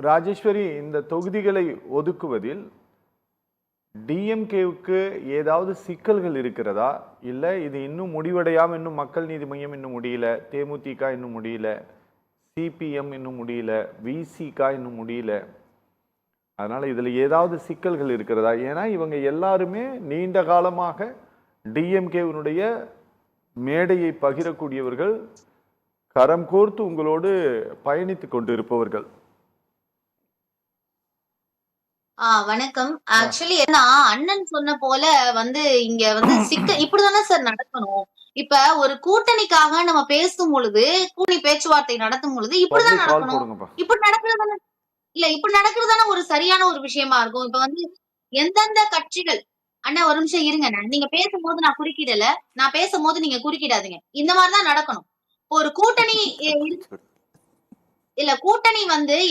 ராஜேஸ்வரி, இந்த தொகுதிகளை ஒதுக்குவதில் டிஎம்கேவுக்கு ஏதாவது சிக்கல்கள் இருக்கிறதா? இல்லை இது இன்னும் முடிவடையாமல் இன்னும் மக்கள் நீதி மையம் இன்னும் முடியல, தேமுதிக இன்னும் முடியல, சிபிஎம் இன்னும் முடியல, விசிக இன்னும் முடியல, அதனால் இதில் ஏதாவது சிக்கல்கள் இருக்கிறதா? ஏன்னா இவங்க எல்லாருமே நீண்ட காலமாக டிஎம்கேவினுடைய மேடையை பகிரக்கூடியவர்கள், கரம் கோர்த்து உங்களோடு பயணித்து கொண்டிருப்பவர்கள். வணக்கம். ஆக்சுவலி என்ன அண்ணன் சொன்ன போல இங்க இப்படிதானே சார் நடக்கணும். இப்ப ஒரு கூட்டணிக்காக நம்ம பேசும் பொழுது, கூட்டணி பேச்சுவார்த்தை நடத்தும் பொழுது இப்படிதான் நடக்கணும். இப்படி நடக்கிறது இல்ல, இப்படி நடக்கிறதான ஒரு சரியான ஒரு விஷயமா இருக்கும். இப்ப எந்தெந்த கட்சிகள், அண்ணா ஒரு நிமிஷம் இருங்க, நீங்க பேசும்போது நான் குறுக்கிடல, நான் பேசும்போது நீங்க குறுக்கிடாதீங்க. இந்த மாதிரிதான் நடக்கணும். ஒரு கூட்டணி இல்ல, கூட்டணி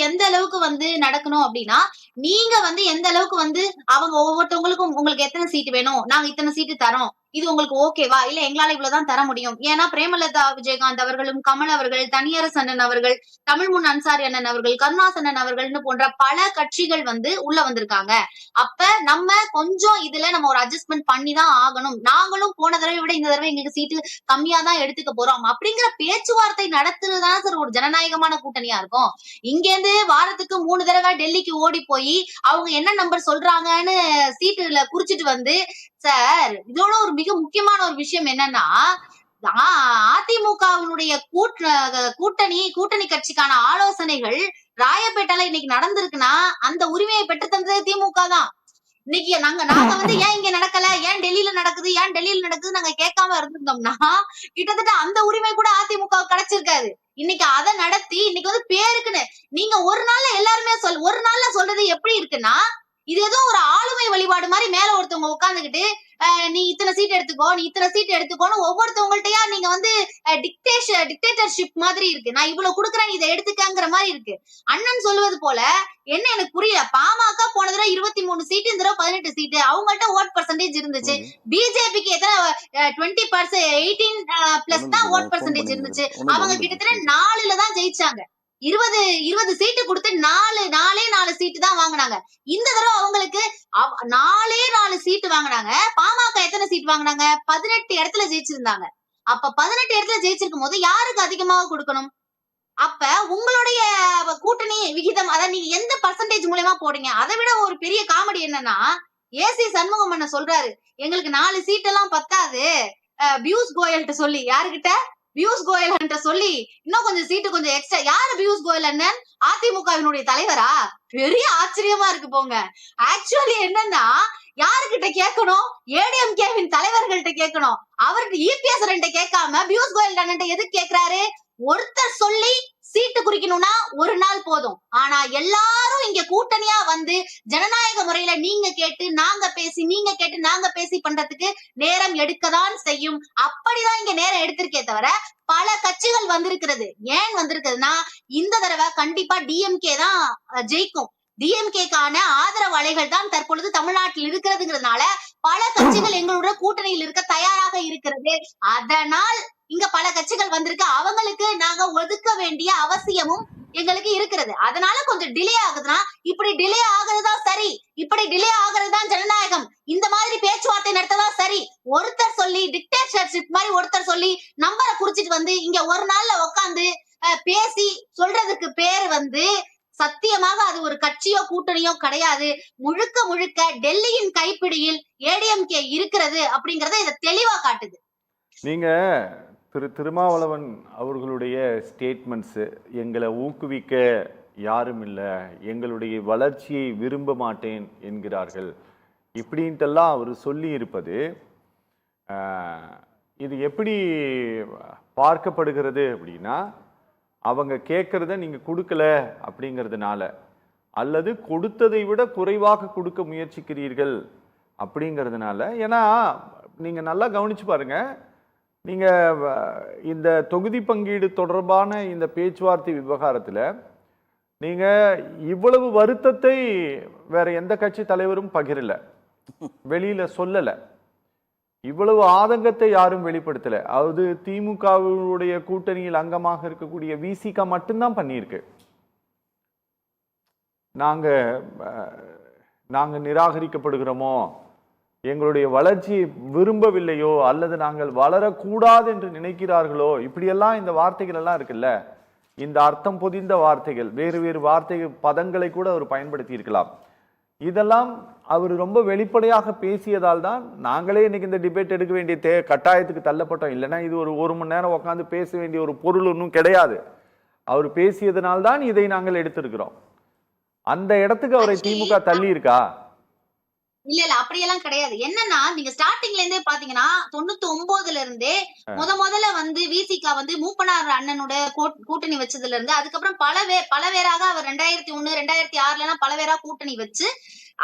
எந்த அளவுக்கு நடக்கணும் அப்படின்னா, நீங்க எந்த அளவுக்கு அவங்க ஒவ்வொருத்தவங்களுக்கும் உங்களுக்கு எத்தனை சீட்டு வேணும், நாங்க இத்தனை சீட்டு தரோம், இது உங்களுக்கு ஓகேவா, இல்ல எங்களால இவ்வளவுதான் தர முடியும். ஏன்னா பிரேமலதா விஜயகாந்த் அவர்களும், கமல் அவர்கள், தனியரசு அண்ணன் அவர்கள், தமிழ்முன் அன்சாரி அண்ணன் அவர்கள், கருணாசனன் அவர்கள்னு போன்ற பல கட்சிகள் உள்ள வந்திருக்காங்க. அப்ப நம்ம கொஞ்சம் இதுல நம்ம ஒரு அட்ஜஸ்ட்மெண்ட் பண்ணி தான் ஆகணும். நாங்களும் போன தடவை விட இந்த தடவை எங்களுக்கு சீட்டு கம்மியா தான் எடுத்துக்க போறோம் அப்படிங்கிற பேச்சுவார்த்தை நடத்துறதுதான் சார் ஒரு ஜனநாயகமான கூட்டணியா இருக்கும். இங்க இருந்து வாரத்துக்கு 3 தடவை டெல்லிக்கு ஓடி போய் அவங்க என்ன நம்பர் சொல்றாங்கன்னு சீட்டுல குறிச்சிட்டு சார், இதோட ஒரு மிக முக்கியமான ஒரு விஷயம் என்னன்னா, அதிமுகவினுடைய கூட்டணி கட்சிக்கான ஆலோசனைகள் ராயப்பேட்டையில இன்னைக்கு நடந்திருக்குன்னா அந்த உரிமையை பெற்று தந்தது திமுக தான். இன்னைக்கு நாங்க ஏன் இங்க நடக்கல, ஏன் டெல்லியில நடக்குது நாங்க கேட்காம இருந்திருந்தோம்னா கிட்டத்தட்ட அந்த உரிமை கூட அதிமுக கிடைச்சிருக்காது. இன்னைக்கு அதை நடத்தி இன்னைக்கு பேருக்குன்னு நீங்க ஒரு நாள்ல எல்லாருமே ஒரு நாள்ல சொல்றது எப்படி இருக்குன்னா, இது ஏதோ ஒரு ஆளுமை வழிபாடு மாதிரி மேல ஒருத்தவங்க உட்கார்ந்துகிட்டு நீ இத்தனை சீட் எடுத்துக்கோ, நீ இத்தனை சீட் எடுத்துக்கோன்னு ஒவ்வொருத்தவங்கள்ட்டயா நீங்க டிக்டேட்டர்ஷிப் மாதிரி இருக்கு. நான் இவ்வளவு கொடுக்குறேன், இதை எடுத்துக்கங்கிற மாதிரி இருக்கு. அண்ணன் சொல்லுவது போல என்ன எனக்கு புரியல. பாமக போன தடவை 23 சீட்டு, இந்த தடவை 18 சீட்டு. அவங்கள்ட்ட ஓட் பர்சன்டேஜ் இருந்துச்சு. பிஜேபிக்கு எத்தனை 20%, 18+ தான் ஓட் பர்சன்டேஜ் இருந்துச்சு. அவங்க கிட்டத்தட்ட 4ல தான் ஜெயிச்சாங்க. 20 சீட்டு கொடுத்து 4 சீட்டு தான் வாங்கினாங்க. இந்த தடவை அவங்களுக்கு 4 சீட்டு வாங்கினாங்க. பாமக எத்தனை சீட் வாங்கினாங்க? 18 இடத்துல ஜெயிச்சிருந்தாங்க. அப்ப 18 இடத்துல ஜெயிச்சிருக்கும் போது யாருக்கு அதிகமாக கொடுக்கணும்? அப்ப உங்களுடைய கூட்டணி விகிதம், அதாவது நீங்க எந்த பர்சன்டேஜ் மூலமா போடுங்க. அதை விட ஒரு பெரிய காமெடி என்னன்னா, ஏசி சண்முகம் அண்ணன் சொல்றாரு, எங்களுக்கு 4 சீட் எல்லாம் பத்தாது, பியூஷ் கோயல்கிட்ட சொல்லி, யாருகிட்ட? பியூஷ் கோயல் சொல்லி இன்னும் கொஞ்சம் சீட்டு கொஞ்சம் எக்ஸ்ட்ரா. யாரு பியூஷ் கோயல் அண்ணன்? அதிமுகவினுடைய தலைவரா? பெரிய ஆச்சரியமா இருக்கு போங்க. ஆக்சுவலி என்னன்னா, யாருகிட்ட கேட்கணும்? ஏடிஎம்கேவின் தலைவர்கள்ட்ட கேட்கணும். அவருக்கு இபிஎஸ் கேட்காம பியூஷ் கோயல் அண்ணன் எதுக்கு கேட்கிறாரு? ஒருத்தர் சொல்லி சீட்டு குறிக்கணும்னா ஒரு நாள் போதும். ஆனா எல்லாரும் இங்க கூட்டணியா ஜனநாயக முறையில நீங்க கேட்டு நாங்க பேசி, நீங்க கேட்டு நாங்க பேசி பண்றதுக்கு நேரம் எடுக்கதான் செய்யும். அப்படிதான் இங்க நேரம் எடுத்திருக்கே தவிர பல கட்சிகள் வந்திருக்கிறது. ஏன் வந்திருக்குதுன்னா, இந்த தடவை கண்டிப்பா டிஎம்கே தான் ஜெயிக்கும். டிஎம்கேக்கான ஆதரவு அலைகள் தான் தற்பொழுது தமிழ்நாட்டில் இருக்கிறதுங்கிறதுனால பல கட்சிகள் எங்களுடைய கூட்டணியில் இருக்க தயாராக இருக்கிறது. அதனால் இங்க பல கட்சிகள் வந்திருக்கு. அவங்களுக்கு நாங்க ஒதுக்க வேண்டிய அவசியமும் எங்களுக்கு இருக்கிறது. அதனால கொஞ்சம் டிலே ஆகுதுன்னா, இப்படி டிலே ஆகுறதுதான் சரி, இப்படி டிலே ஆகுறதுதான் ஜனநாயகம். இந்த மாதிரி பேச்சுவார்த்தை நடத்ததான் சரி. ஒருத்தர் சொல்லி டிக்டேட்டர்ஷிப் மாதிரி ஒருத்தர் சொல்லி நம்பரை குறிச்சிட்டு இங்க ஒரு நாள்ல உட்காந்து பேசி சொல்றதுக்கு பேரு சத்தியமாக அது ஒரு கட்சியோ கூட்டணியோ கிடையாது. முழுக்க முழுக்க டெல்லியின் கைப்பிடியில் ஏடிஎம்கே இருக்கிறது அப்படிங்கறத இதை தெளிவா காட்டுது. நீங்க திருமாவளவன் அவர்களுடைய ஸ்டேட்மெண்ட்ஸு, எங்களை ஊக்குவிக்க யாரும் இல்லை, எங்களுடைய வளர்ச்சியை விரும்ப மாட்டேன் என்கிறார்கள், இப்படின்ட்டெல்லாம் அவர் சொல்லி இருப்பது இது எப்படி பார்க்கப்படுகிறது அப்படின்னா, அவங்க கேட்கறத நீங்க கொடுக்கல அப்படிங்கிறதுனால, அல்லது கொடுத்ததை விட குறைவாக கொடுக்க முயற்சிக்கிறீர்கள் அப்படிங்கிறதுனால. ஏன்னா நீங்க நல்லா கவனிச்சு பாருங்க, நீங்க இந்த தொகுதி பங்கீடு தொடர்பான இந்த பேச்சுவார்த்தை விவகாரத்தில் நீங்க இவ்வளவு வருத்தத்தை வேற எந்த கட்சி தலைவரும் பகிரல, வெளியில சொல்லல, இவ்வளவு ஆதங்கத்தை யாரும் வெளிப்படுத்தல. அதாவது திமுகவுடைய கூட்டணியில் அங்கமாக இருக்கக்கூடிய விசிக மட்டும்தான் பண்ணியிருக்கு. நாங்கள் நிராகரிக்கப்படுகிறோமோ, எங்களுடைய வளர்ச்சியை விரும்பவில்லையோ, அல்லது நாங்கள் வளரக்கூடாது என்று நினைக்கிறார்களோ, இப்படியெல்லாம் இந்த வார்த்தைகள் எல்லாம் இருக்குல்ல, இந்த அர்த்தம் பொதிந்த வார்த்தைகள், வேறு வேறு வார்த்தைகள் பதங்களை கூட அவர் பயன்படுத்தி இருக்கலாம். இதெல்லாம் அவர் ரொம்ப வெளிப்படையாக பேசியதால் தான் நாங்களே இன்னைக்கு இந்த டிபேட் எடுக்க வேண்டிய கட்டாயத்துக்கு தள்ளப்பட்டோம். இல்லைன்னா இது ஒரு மணி நேரம் உட்காந்து பேச வேண்டிய ஒரு பொருள் ஒன்றும் கிடையாது. அவர் பேசியதனால்தான் இதை நாங்கள் எடுத்திருக்கிறோம். அந்த இடத்துக்கு அவரை திமுக தள்ளி இருக்கா? இல்ல அப்படியெல்லாம் கிடையாது. என்னன்னா, நீங்க ஸ்டார்டிங்ல இருந்தே பாத்தீங்கன்னா 99ல இருந்தே முதல்ல வந்து விசிகா வந்து மூப்பனார் அண்ணனோட கூட்டணி வச்சதுல இருந்து, அதுக்கப்புறம் பல பேராக அவர் 2001 2006 பல பேரா கூட்டணி வச்சு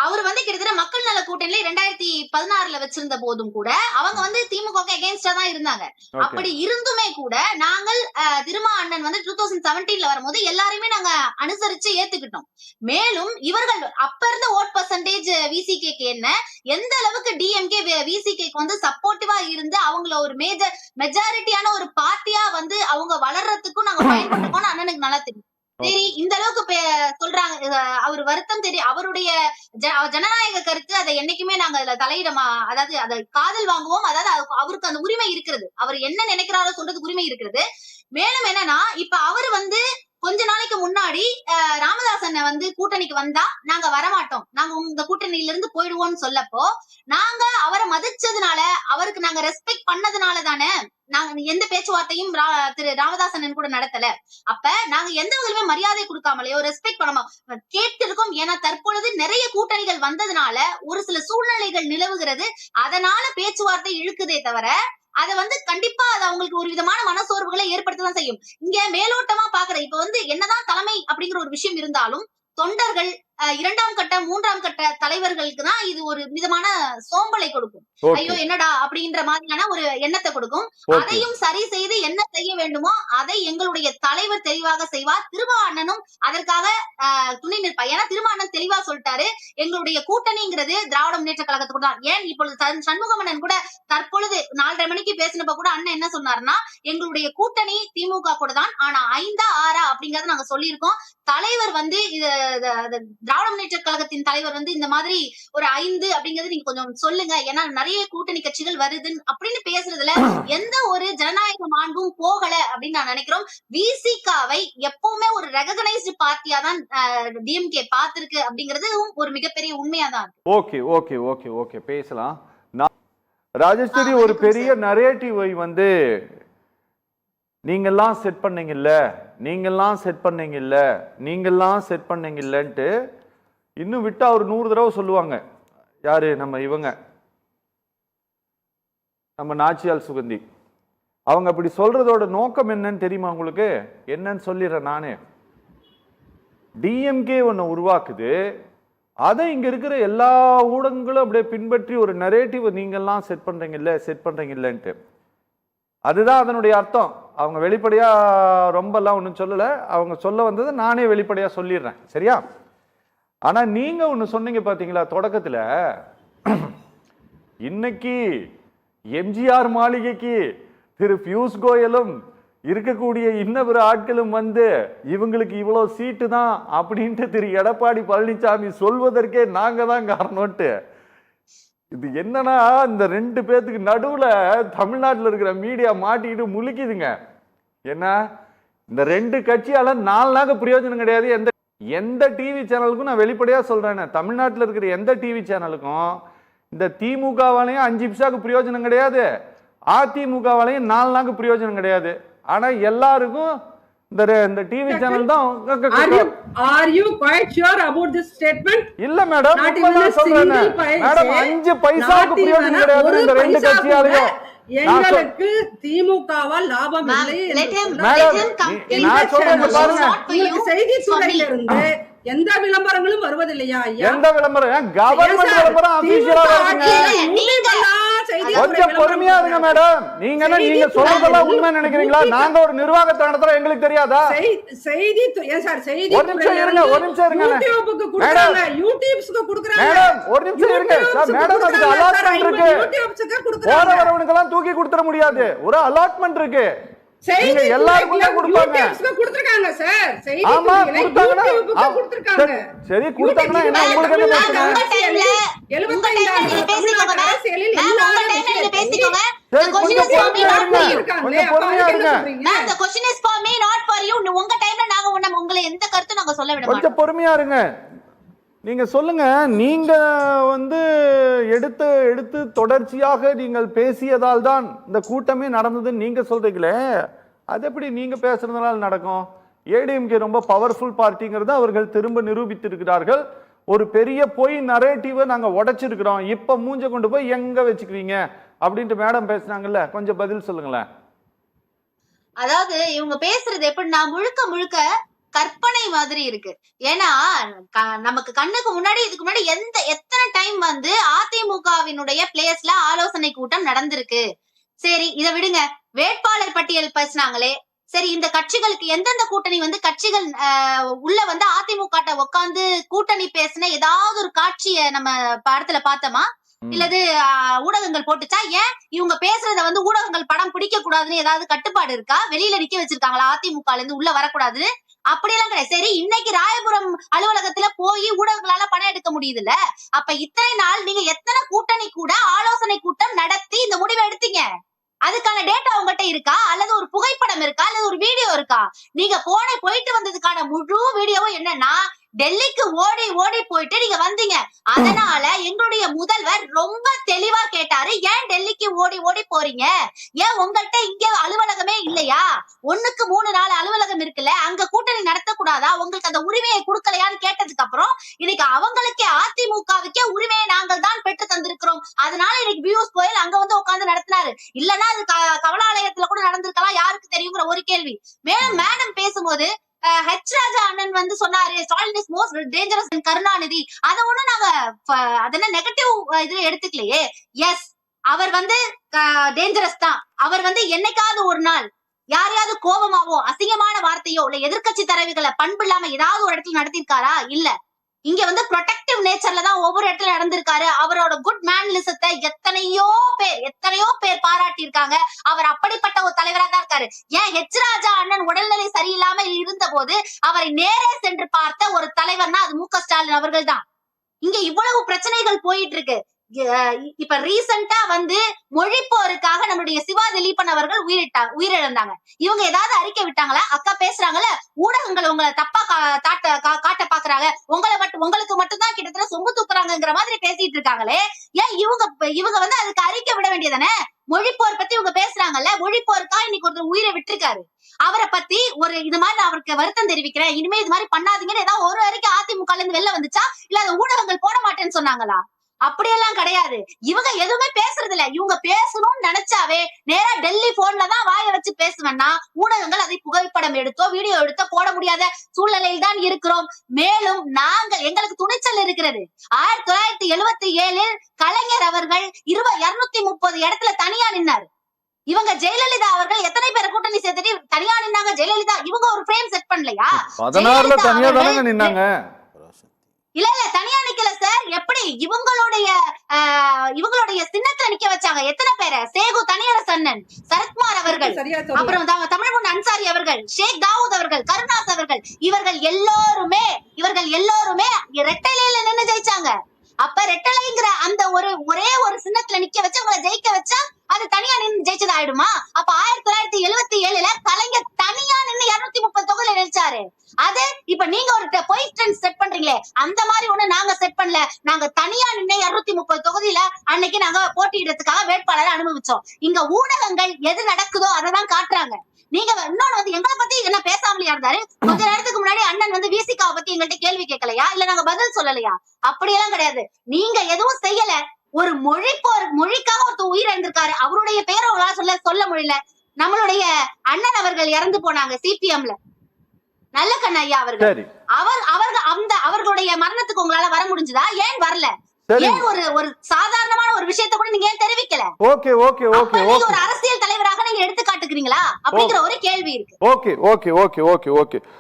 அவர் வந்து கிட்டத்தட்ட மக்கள் நல கூட்டணியில 2016 வச்சிருந்த போதும் கூட அவங்க வந்து திமுக அகைன்ஸ்டா தான் இருந்தாங்க. அப்படி இருந்துமே கூட நாங்கள் திருமா அண்ணன் வந்து 2017 வரும்போது எல்லாருமே நாங்க அனுசரிச்சு ஏத்துக்கிட்டோம். மேலும் இவர்கள் அப்ப இருந்த ஓட் பர்சன்டேஜ் விசிகேக்கு என்ன, எந்த அளவுக்கு டிஎம்கே விசிகேக்கு வந்து சப்போர்ட்டிவா இருந்து அவங்கள ஒரு மெஜாரிட்டியான ஒரு பார்ட்டியா வந்து அவங்க வளர்றதுக்கும் நாங்க பயன்பட்டுக்கோன்னு அண்ணனுக்கு நல்லா தெரியும். சரி, இந்த அளவுக்கு சொல்றாங்க, அவர் வருத்தம் தெரியும், அவருடைய ஜனநாயக கருத்து, அதை என்னைக்குமே நாங்க அதுல தலையிடமா, அதாவது அதை காதல் வாங்குவோம். அதாவது அவருக்கு அந்த உரிமை இருக்கிறது, அவர் என்ன நினைக்கிறாரோ சொல்றதுக்கு உரிமை இருக்கிறது. மேலும் என்னன்னா, இப்ப அவர் வந்து கொஞ்ச நாளைக்கு முன்னாடி ராமதாசன் வந்து கூட்டணிக்கு வந்தா நாங்க வரமாட்டோம், நாங்க உங்க கூட்டணியில இருந்து போயிடுவோம்னு சொல்லப்போ, நாங்க அவரை மதிச்சதுனால, அவருக்கு நாங்க ரெஸ்பெக்ட் பண்ணதுனால தானே நாங்க எந்த பேச்சுவார்த்தையும் திரு ராமதாசன் கூட நடத்தல. அப்ப நாங்க எந்த வகையிலுமே மரியாதை கொடுக்காமலையோ ரெஸ்பெக்ட் பண்ணாம கேட்டிருக்கோம். ஏன்னா தற்பொழுது நிறைய கூட்டணிகள் வந்ததுனால ஒரு சில சூழ்நிலைகள் நிலவுகிறது, அதனால பேச்சுவார்த்தை இழுக்குதே தவிர அதை வந்து கண்டிப்பா அது அவங்களுக்கு ஒரு விதமான மனசோர்வுகளை ஏற்படுத்ததான் செய்யும். இங்க மேலோட்டமா பாக்குற இப்ப வந்து என்னதான் தலைமை அப்படிங்கிற ஒரு விஷயம் இருந்தாலும் தொண்டர்கள், இரண்டாம் கட்ட மூன்றாம் கட்ட தலைவர்களுக்கு தான் இது ஒரு விதமான சோம்பலை கொடுக்கும். ஐயோ என்னடா அப்படின்ற மாதிரியான ஒரு எண்ணத்தை கொடுக்கும். அதையும் சரி செய்து என்ன செய்ய வேண்டுமோ அதை எங்களுடைய தலைவர் தெளிவாக செய்வார். திருமா அண்ணனும் அதற்காக துணை நிற்பார். ஏன்னா திருமா அண்ணன் தெளிவா சொல்லிட்டாரு, எங்களுடைய கூட்டணிங்கிறது திராவிட முன்னேற்ற கழகத்துக்கு தான். ஏன் இப்பொழுது சண்முகமன்னன் கூட தற்பொழுது 4:30 மணிக்கு பேசினப்ப கூட அண்ணன் என்ன சொன்னாருன்னா, எங்களுடைய கூட்டணி திமுக கூட தான், ஆனா 5 6 அப்படிங்கறத நாங்க சொல்லியிருக்கோம். தலைவர் வந்து திராவிட முன்னேற்ற கழகத்தின் தலைவர் வந்து இந்த மாதிரி ஒரு 5 அப்படிங்கறது நீங்க கொஞ்சம் சொல்லுங்க, ஏன்னா நிறைய கூட்டணி கட்சிகள் வருது அப்படின்னு பேசுறதுல எந்த ஒரு ஜனநாயக மாண்பும் போகல அப்படின்னு நான் நினைக்கிறோம். விசிகாவை எப்பவுமே ஒரு ரெகனைஸ்டு பார்ட்டியா தான் டிஎம்கே பார்த்திருக்கு அப்படிங்கிறது ஒரு மிகப்பெரிய உண்மையா தான். ஓகே ஓகே ஓகே ஓகே பேசலாம். ராஜேஸ்வரி, ஒரு பெரிய நரேட்டிவை வந்து நீங்கெல்லாம் செட் பண்ணீங்கல்ல, நீங்கெல்லாம் செட் பண்ணீங்கல்ல, நீங்கெல்லாம் செட் பண்ணீங்கல்லன்ட்டு இன்னும் விட்டா ஒரு 100 தடவை சொல்லுவாங்க. யாரு? நம்ம நாச்சியால் சுகந்தி. அவங்க அப்படி சொல்றதோட நோக்கம் என்னன்னு தெரியுமா உங்களுக்கு? என்னன்னு சொல்லிடுறேன் நானே. டிஎம்கே ஒன்று உருவாக்குது, அதை இங்க இருக்கிற எல்லா ஊடகங்களும் அப்படியே பின்பற்றி ஒரு நரேட்டிவ் நீங்கெல்லாம் செட் பண்றீங்கல்லன்ட்டு. அதுதான் அதனுடைய அர்த்தம். அவங்க வெளிப்படையா ரொம்பலாம் ஒன்றும் சொல்லல, அவங்க சொல்ல வந்ததை நானே வெளிப்படையா சொல்லிடுறேன், சரியா? ஆனா நீங்க ஒண்ணு சொன்னீங்க பாத்தீங்களா தொடக்கத்துல, இன்னைக்கு எம்ஜிஆர் மாளிகைக்கு திரு பியூஷ் கோயலும் இருக்கக்கூடிய இன்னொரு ஆட்களும் வந்து இவங்களுக்கு இவ்வளவு சீட்டு தான் அப்படின்ட்டு திரு எடப்பாடி பழனிசாமி சொல்வதற்கே நாங்க தான் காரணம்ட்டு. இது என்னன்னா, இந்த 2 பேத்துக்கு நடுவுல தமிழ்நாட்டில் இருக்கிற மீடியா மாட்டிக்கிட்டு முழிக்குதுங்க. என்ன, இந்த 2 கட்சியால 4 நாள் பிரயோஜனம் கிடையாது. எந்த டிவி சேனலுக்கும் நான் வெளிப்படையா சொல்றேன், தமிழ்நாட்டில் இருக்கிற எந்த டிவி சேனலுக்கும் இந்த திமுகவாலையும் 5 பைசாக்கு பிரயோஜனம் கிடையாது, அதிமுகவாலையும் 4 நாள் பிரயோஜனம் கிடையாது. ஆனா எல்லாருக்கும் இந்த டிவி சேனல் தான். Are you quite sure about this statement? இல்ல மேடம், நான் சொல்றேன் மேடம், 5 பைசாக்கு பிரயோஜனம் கிடையாது இந்த 2 கட்சியாலையும். எங்களுக்கு திமுகவால் லாபம் இல்லை. நான் சொல்றேன் பாருங்க, செய்தித்துறையிலிருந்து எந்த விளம்பரங்களும் வருவதில்லையா? எந்த விளம்பரம்? கவர்மெண்ட் விளம்பரம் அபிஷியலா வருதுங்க. கொஞ்சம் பொறுமையா இருங்க மேடம். நீங்க சொல்றதெல்லாம் உண்மை நினைக்கிறீங்களா? நாங்க ஒரு நிர்வாகத்தை நடத்துறோம், எங்களுக்கு தெரியாதா? ஒரு நிமிஷம் இருங்க மேடம், யூடியூப்ஸ்க்கு குடுக்குறாங்க மேடம், ஒரு நிமிஷம் இருங்க சார். மேடம், அதுக்கு அலாட்மெண்ட் இருக்கு, போற வரவனுக்கெல்லாம் தூக்கி கொடுத்துட முடியாது, ஒரு அலாட்மெண்ட் இருக்கு. நீங்க எல்லாருக்கும் தான் கொடுப்பாங்க. கொடுத்திருக்காங்க சார். ஆமா கொடுத்தாங்கன்னா சரி கொடுத்தாங்கன்னா என்ன உங்களுக்கு என்ன பிரச்சனை? உங்க டைம்ல நீங்க பேசிக்கோங்க உங்க டைம்ல நீங்க பேசிக்கோங்க. The question is for me, not for you. கொஞ்சம் பொறுமையா இருங்க. The question is for me, not for you. உங்க டைம்ல நாங்க உங்களை எந்த கருத்தும் நாங்க சொல்ல விட மாட்டோம். கொஞ்சம் பொறுமையா இருங்க. நீங்க சொல்லுங்க, நீங்க வந்து எடுத்து தொடர்ச்சியாக நீங்கள் பேசியதால் தான் இந்த கூட்டமே நடந்ததுன்னு நீங்க சொல்றீங்களே, அது எப்படி நீங்க பேசுறதுனால நடக்கும்? ஏடிஎம்கே ரொம்ப பவர்ஃபுல் பார்ட்டிங்கிறத அவர்கள் திரும்ப நிரூபித்திருக்கிறார்கள். ஒரு பெரிய பொய் நரேட்டிவை நாங்க உடைச்சிருக்கிறோம், இப்ப மூஞ்ச கொண்டு போய் எங்க வச்சுக்கிறீங்க அப்படின்ட்டு மேடம் பேசினாங்கல்ல, கொஞ்சம் பதில் சொல்லுங்களேன். அதாவது இவங்க பேசுறது எப்படின்னா முழுக்க கற்பனை மாதிரி இருக்கு. ஏன்னா நமக்கு கண்ணுக்கு முன்னாடி இதுக்கு முன்னாடி எத்தனை டைம் வந்து அதிமுகவினுடைய பிளேஸ்ல ஆலோசனை கூட்டம் நடந்திருக்கு. சரி இதை விடுங்க, வேட்பாளர் பட்டியல் பேசினாங்களே, சரி இந்த கட்சிகளுக்கு எந்தெந்த கூட்டணி வந்து கட்சிகள் உள்ள வந்து அதிமுக உட்கார்ந்து கூட்டணி பேசின ஏதாவது ஒரு காட்சியை நம்ம படத்துல பார்த்தோமா? இல்லது ஊடகங்கள் போட்டுச்சா? ஏன் இவங்க பேசுறத வந்து ஊடகங்கள் படம் பிடிக்க கூடாதுன்னு ஏதாவது கட்டுப்பாடு இருக்கா? வெளியில நிக்க வச்சிருக்காங்களா அதிமுகல இருந்து உள்ள வரக்கூடாதுன்னு? அப்படியெல்லாம் கிடையாது. சரி இன்னைக்கு ராயபுரம் அலுவலகத்துல போய் ஊடகங்களால பணம் எடுக்க முடியுது இல்ல, அப்ப இத்தனை நாள் நீங்க எத்தனை கூட்டணி கூட ஆலோசனை கூட்டம் நடத்தி இந்த முடிவை எடுத்தீங்க? அதுக்கான டேட்டா உங்ககிட்ட இருக்கா? அல்லது ஒரு புகைப்படம் இருக்கா? அல்லது ஒரு வீடியோ இருக்கா? நீங்க போயிட்டு வந்ததுக்கான முழு வீடியோவும் என்னன்னா டெல்லிக்கு ஓடி போயிட்டு நீங்க வந்தீங்க. அதனால எங்களுடைய முதல்வர் ரொம்ப தெளிவா கேட்டாரு, ஏன் டெல்லிக்கு ஓடி போறீங்க? ஏன் உங்கள்கிட்ட இங்க அலுவலகமே இல்லையா? 1க்கு 3 நாள் அலுவலகம் இருக்குல்ல, அங்க கூட்டணி நடத்த கூடாதா? உங்களுக்கு அந்த உரிமையை கொடுக்கலையான்னு கேட்டதுக்கு அப்புறம் இன்னைக்கு அவங்களுக்கே அதிமுகவுக்கே உரிமையை நாங்கள் தான் பெற்று தந்திருக்கிறோம், அதனால இன்னைக்கு பியூஷ் கோயல் அங்க வந்து உட்கார்ந்து நடத்தினாரு. இல்லன்னா அது கமலாலயத்துல கூட நடந்திருக்கலாம், யாருக்கு தெரியுங்கிற ஒரு கேள்வி. மேலும் மேடம் பேசும்போது ஹெச் ராஜா அண்ணன் வந்து சொன்னாரு ஸ்டாலின் இஸ் மோஸ்ட் டேஞ்சரஸ் இன் கருணாநிதி. அத ஒண்ணு நாங்க அதென்ன நெகட்டிவ் இதுல எடுத்துக்கலையே. எஸ் அவர் வந்து டேஞ்சரஸ் தான். அவர் வந்து என்னைக்காவது ஒரு நாள் யாரையாவது கோபமாவோ அசிங்கமான வார்த்தையோ இல்ல எதிர்கட்சி தலைவிகளை பண்பு இல்லாம ஏதாவது ஒரு இடத்துல நடத்திருக்காரா? இல்ல. இங்க வந்து ப்ரொடெக்டிவ் நேச்சர்ல தான் ஒவ்வொரு இடத்துல நடந்திருக்காரு. அவரோட குட் மேனலிசத்தை எத்தனையோ பேர் பாராட்டி இருக்காங்க. அவர் அப்படிப்பட்ட ஒரு தலைவரா தான் இருக்காரு. ஏன் ஹெச் ராஜா அண்ணன் உடல்நிலை சரியில்லாம இருந்த போது அவரை நேரே சென்று பார்த்த ஒரு தலைவர்னா அது மு.க. ஸ்டாலின் அவர்கள் தான். இங்க இவ்வளவு பிரச்சனைகள் போயிட்டு இருக்கு. இப்ப ரீசெண்டா வந்து மொழிப்போருக்காக நம்மளுடைய சிவா திலீபன் அவர்கள் உயிரிழந்தாங்க. இவங்க ஏதாவது அறிக்கை விட்டாங்களா? அக்கா பேசுறாங்கல்ல, ஊடகங்கள் உங்களை தப்பா காட்ட பாக்குறாங்க, உங்களுக்கு மட்டும்தான் கிட்டத்தட்ட சொம்பு தூக்குறாங்கிற மாதிரி பேசிட்டு இருக்காங்களே, ஏன் இவங்க வந்து அதுக்கு அறிக்கை விட வேண்டியதானே? மொழிப்போர் பத்தி இவங்க பேசுறாங்கல்ல, மொழிப்போருக்கா இன்னைக்கு ஒருத்தர் உயிரை விட்டுருக்காரு. அவரை பத்தி ஒரு இது மாதிரி நான் அவருக்கு வருத்தம் தெரிவிக்கிறேன், இனிமே இது மாதிரி பண்ணாதீங்கன்னு ஏதாவது ஒரு அறிக்கை அதிமுக இருந்து வெளில வந்துச்சா? இல்ல அது ஊடகங்கள் போட மாட்டேன்னு சொன்னாங்களா? அப்படியெல்லாம் கிடையாது. இவங்க எதுவுமே பேசுறது இல்ல. இவங்க பேசணும்னு நினைச்சாவே நேரா டெல்லி போன்ல தான் வாய வச்சு பேசுவேன்னா ஊடகங்கள் அதை புகைப்படம் எடுத்தோ வீடியோ எடுத்தோ போட முடியாத சூழ்நிலையில் தான் இருக்கிறோம். மேலும் எங்களுக்கு துணிச்சல் இருக்கிறது. 1977 கலைஞர் அவர்கள் 230 இடத்துல தனியா நின்னாரு. இவங்க ஜெயலலிதா அவர்கள் எத்தனை பேரை கூட்டணி சேர்த்துட்டு தனியா நின்னாங்க? ஜெயலலிதா இவங்க ஒரு ஃப்ரேம் செட் பண்ணலையா? 16ல தனியா தானங்க நின்னாங்க. இல்ல தனியா நிக்கல சார். எப்படி இவங்களுடைய சின்னத்துல நிக்க வச்சாங்க? எத்தனை பேரை? சேகு தனியரசு அண்ணன், சரத்குமார் அவர்கள், அப்புறம் தமிழ்முன் அன்சாரி அவர்கள், ஷேக் தாவூத் அவர்கள், கருணாஸ் அவர்கள், இவர்கள் எல்லோருமே ரெட்டையில நின்னு ஜெயிச்சாங்க. அப்ப ரெட்டலைங்கிற அந்த ஒரே ஒரு சின்னத்துல நிக்க வச்சு உங்களை ஜெயிக்க வச்சா அது தனியா நின்று ஜெயிச்சது ஆயிடுமா? அப்ப 1977 கலைஞர் தனியா நின்று 230 தொகுதியில நினைச்சாரு. அது இப்ப நீங்க ஒரு பொய் ட்ரெண்ட் செட் பண்றீங்களே, அந்த மாதிரி ஒண்ணு நாங்க செட் பண்ணல. நாங்க தனியா நின்று 230 தொகுதியில அன்னைக்கு நாங்க போட்டியிடறதுக்காக வேட்பாளரை அனுபவிச்சோம். இங்க ஊடகங்கள் எது நடக்குதோ அததான் காட்டுறாங்க. நீங்க இன்னொன்னு வந்து எங்களை பத்தி என்ன பேசாமலையா இருந்தாரு? கொஞ்ச நேரத்துக்கு முன்னாடி அண்ணன் வந்து விசிகாவை பத்தி எங்கள்கிட்ட கேள்வி கேட்கலையா? இல்ல நாங்க பதில் சொல்லலையா? அப்படியெல்லாம் கிடையாது. நீங்க எதுவும் செய்யல. ஒரு மொழிக்காக ஒருத்தர் உயிரிழந்திருக்காரு, அவருடைய பேரை உங்களால சொல்ல முடியல. நம்மளுடைய அண்ணன் அவர்கள் இறந்து போனாங்க சிபிஎம்ல, நல்லக்கண்ண ஐயா அவர்கள். அவர்களுடைய மரணத்துக்கு உங்களால வர முடிஞ்சதா? ஏன் வரல? ஏன் ஒரு சாதாரணமான ஒரு விஷயத்தை கூட நீங்க ஏன் தெரிவிக்கல? ஓகே ஒரு அரசியல் தலைவராக நீங்க எடுத்து காட்டுக்கிறீங்களா அப்படிங்கிற ஒரு கேள்வி இருக்கு. ஓகே